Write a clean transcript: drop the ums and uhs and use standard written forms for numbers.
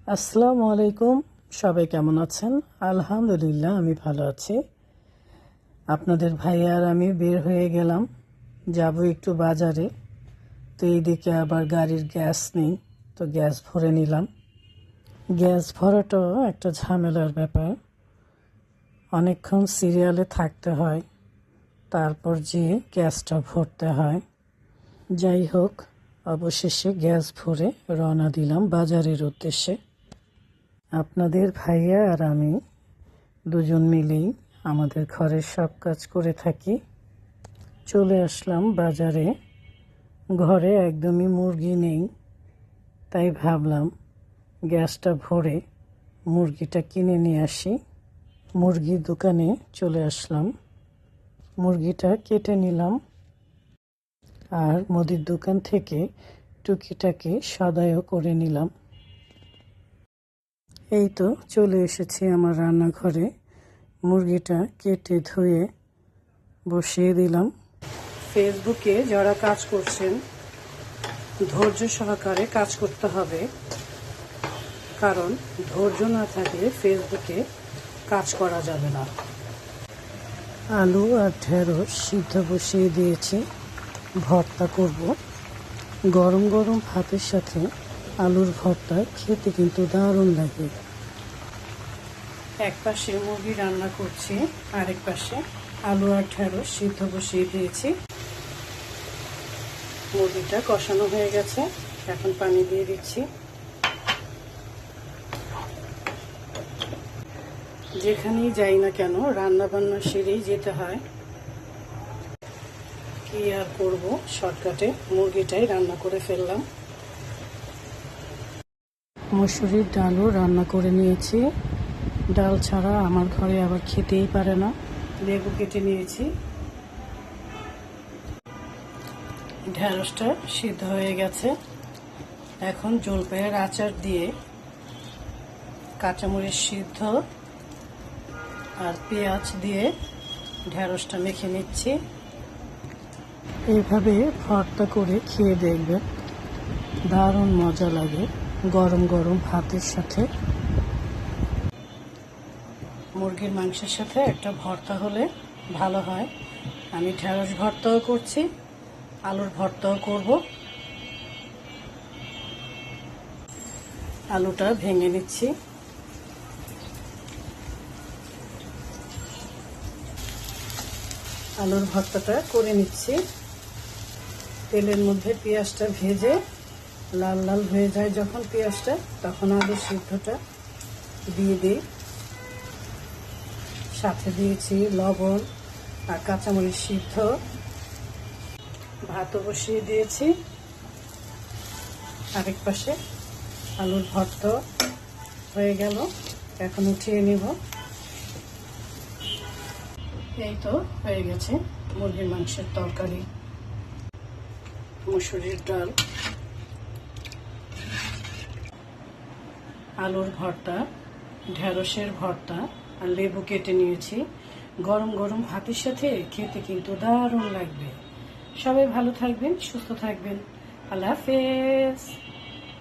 আসসালামু আলাইকুম। সবাই কেমন আছেন? আলহামদুলিল্লাহ, আমি ভালো আছি। আপনাদের ভাই আর আমি বের হয়ে গেলাম, যাব একটু বাজারে। তো এইদিকে আবার গাড়ির গ্যাস নেই, তো গ্যাস ভরে নিলাম। গ্যাস ভরাটাও একটা ঝামেলার ব্যাপার, অনেকক্ষণ সিরিয়ালে থাকতে হয়, তারপর যে গ্যাসটা ভরতে হয়। যাই হোক, অবশেষে গ্যাস ভরে রওনা দিলাম বাজারের উদ্দেশ্যে। আপনাদের ভাইয়া আর আমি দুজন মিলেই আমাদের ঘরের সব কাজ করে থাকি। চলে আসলাম বাজারে। ঘরে একদমই মুরগি নেই, তাই ভাবলাম গ্যাসটা ভরে মুরগিটা কিনে নিয়ে আসি। মুরগির দোকানে চলে আসলাম, মুরগিটা কেটে নিলাম আর মুদির দোকান থেকে টুকিটাকি সদাইও করে নিলাম। এই তো চলে এসেছি আমার রান্নাঘরে। মুরগিটা কেটে ধুয়ে বসিয়ে দিলাম। ফেসবুকে যারা কাজ করছেন, ধৈর্য সহকারে কাজ করতে হবে, কারণ ধৈর্য না থাকলে ফেসবুকে কাজ করা যাবে না। আলু আর ঢেঁড়স সিদ্ধ বসিয়ে দিয়েছি, ভর্তা করব। গরম গরম ভাতের সাথে আলুর ভর্তা খেতে কিন্তু দারুণ লাগে। এক পাশে মুরগি রান্না করছি, আরেক পাশে আলু আর ঢেঁড়স সিদ্ধ বসিয়ে দিয়েছি। মুরগিটা কষানো হয়ে গেছে, এখন পানি দিয়ে দিচ্ছি। যেখানেই যাই না কেন রান্না বান্না সেরেই যেতে হয়, কি আর করব, শর্টকাটে মুরগিটাই রান্না করে ফেললাম। মসুরির ডালও রান্না করে নিয়েছি। ডাল ছাড়া আমার ঘরে আবার খেতেই পারে না। লেবু কেটে নিয়েছি। ঢেঁড়সটা সিদ্ধ হয়ে গেছে, এখন জলপাইয়ের আচার দিয়ে কাঁচামরিচ সিদ্ধ আর পেঁয়াজ দিয়ে ঢেঁড়সটা মেখে নিচ্ছি। এইভাবে ভর্তা করে খেয়ে দেখবেন, দারুণ মজা লাগে গরম গরম ভাতের সাথে। মুরগির মাংসের সাথে একটা ভর্তা হলে ভালো হয়। আমি ঢেঁড়স ভর্তাও করছি, আলুর ভর্তাও করব। আলুটা ভেঙে নিচ্ছি। আলুর ভর্তাটা করে নিচ্ছি। তেলের মধ্যে পেঁয়াজটা ভেজে লাল লাল হয়ে যায় যখন পেঁয়াজটা, তখন আলু সিদ্ধটা দিয়ে দিই। সাথে দিয়েছি লবণ আর কাঁচামরিচ সিদ্ধ। ভাতও বসিয়ে দিয়েছি। আরেক পাশে আলুর ভর্তা হয়ে গেল, এখন উঠিয়ে নিব। এই তো হয়ে গেছে মুরগির মাংসের তরকারি, মসুরির ডাল, আলুর ভর্তা, ঢেঁড়সের ভর্তা আর লেবু কেটে নিয়েছি। গরম গরম ভাতের সাথে খেতে কিন্তু দারুণ লাগবে। সবাই ভালো থাকবেন, সুস্থ থাকবেন। আল্লাহ হাফেজ।